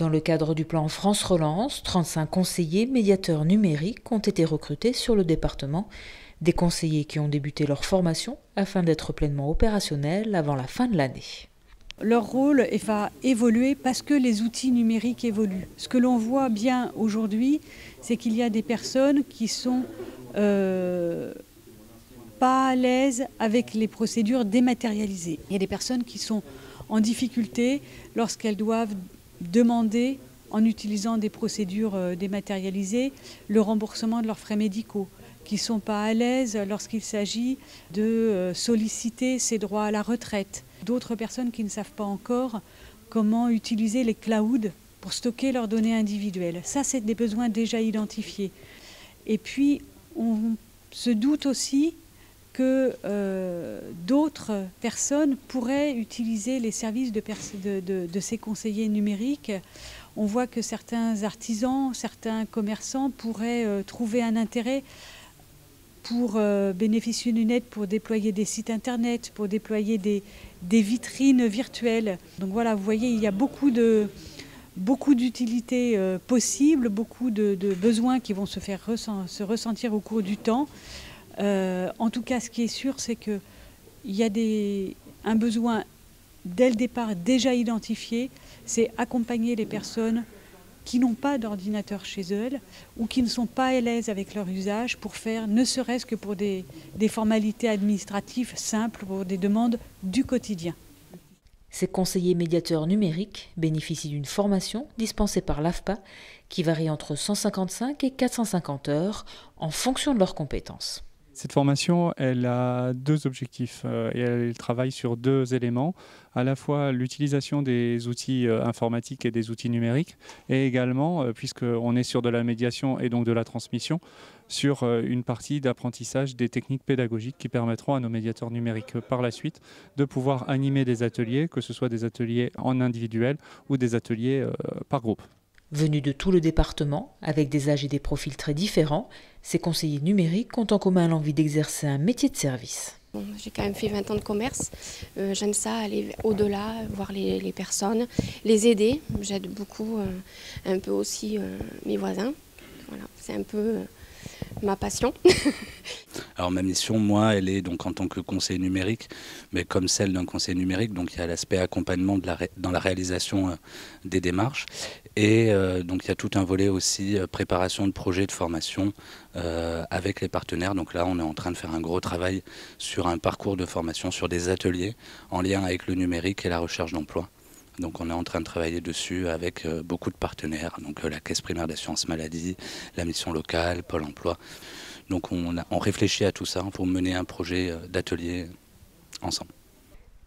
Dans le cadre du plan France Relance, 35 conseillers médiateurs numériques ont été recrutés sur le département. Des conseillers qui ont débuté leur formation afin d'être pleinement opérationnels avant la fin de l'année. Leur rôle va évoluer parce que les outils numériques évoluent. Ce que l'on voit bien aujourd'hui, c'est qu'il y a des personnes qui sont pas à l'aise avec les procédures dématérialisées. Il y a des personnes qui sont en difficulté lorsqu'elles doivent demander, en utilisant des procédures dématérialisées, le remboursement de leurs frais médicaux, qui ne sont pas à l'aise lorsqu'il s'agit de solliciter ses droits à la retraite. D'autres personnes qui ne savent pas encore comment utiliser les clouds pour stocker leurs données individuelles. Ça, c'est des besoins déjà identifiés. Et puis, on se doute aussi que d'autres personnes pourraient utiliser les services de ces conseillers numériques. On voit que certains artisans, certains commerçants pourraient trouver un intérêt pour bénéficier d'une aide pour déployer des sites internet, pour déployer des vitrines virtuelles. Donc voilà, vous voyez, il y a beaucoup d'utilités possibles, beaucoup de besoins qui vont se ressentir au cours du temps. En tout cas, ce qui est sûr, c'est qu'il y a un besoin dès le départ déjà identifié, c'est accompagner les personnes qui n'ont pas d'ordinateur chez elles ou qui ne sont pas à l'aise avec leur usage pour faire, ne serait-ce que pour des formalités administratives simples, pour des demandes du quotidien. Ces conseillers médiateurs numériques bénéficient d'une formation dispensée par l'AFPA qui varie entre 155 et 450 heures en fonction de leurs compétences. Cette formation, elle a deux objectifs et elle travaille sur deux éléments, à la fois l'utilisation des outils informatiques et des outils numériques, et également, puisqu'on est sur de la médiation et donc de la transmission, sur une partie d'apprentissage des techniques pédagogiques qui permettront à nos médiateurs numériques par la suite de pouvoir animer des ateliers, que ce soit des ateliers en individuel ou des ateliers par groupe. Venus de tout le département, avec des âges et des profils très différents, ces conseillers numériques ont en commun l'envie d'exercer un métier de service. Bon, j'ai quand même fait 20 ans de commerce, j'aime ça, aller au-delà, voir les personnes, les aider. J'aide beaucoup, un peu aussi mes voisins. Voilà, c'est un peu ma passion. Alors ma mission, moi, elle est donc en tant que conseiller numérique, mais comme celle d'un conseiller numérique, donc il y a l'aspect accompagnement dans la réalisation des démarches, et donc il y a tout un volet aussi préparation de projets de formation avec les partenaires. Donc là, on est en train de faire un gros travail sur un parcours de formation, sur des ateliers en lien avec le numérique et la recherche d'emploi. Donc on est en train de travailler dessus avec beaucoup de partenaires, donc la Caisse primaire d'assurance maladie, la mission locale, Pôle emploi. Donc on réfléchit à tout ça pour mener un projet d'atelier ensemble.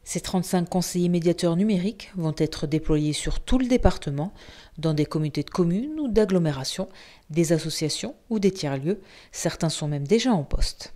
Ces 35 conseillers médiateurs numériques vont être déployés sur tout le département, dans des communautés de communes ou d'agglomérations, des associations ou des tiers-lieux. Certains sont même déjà en poste.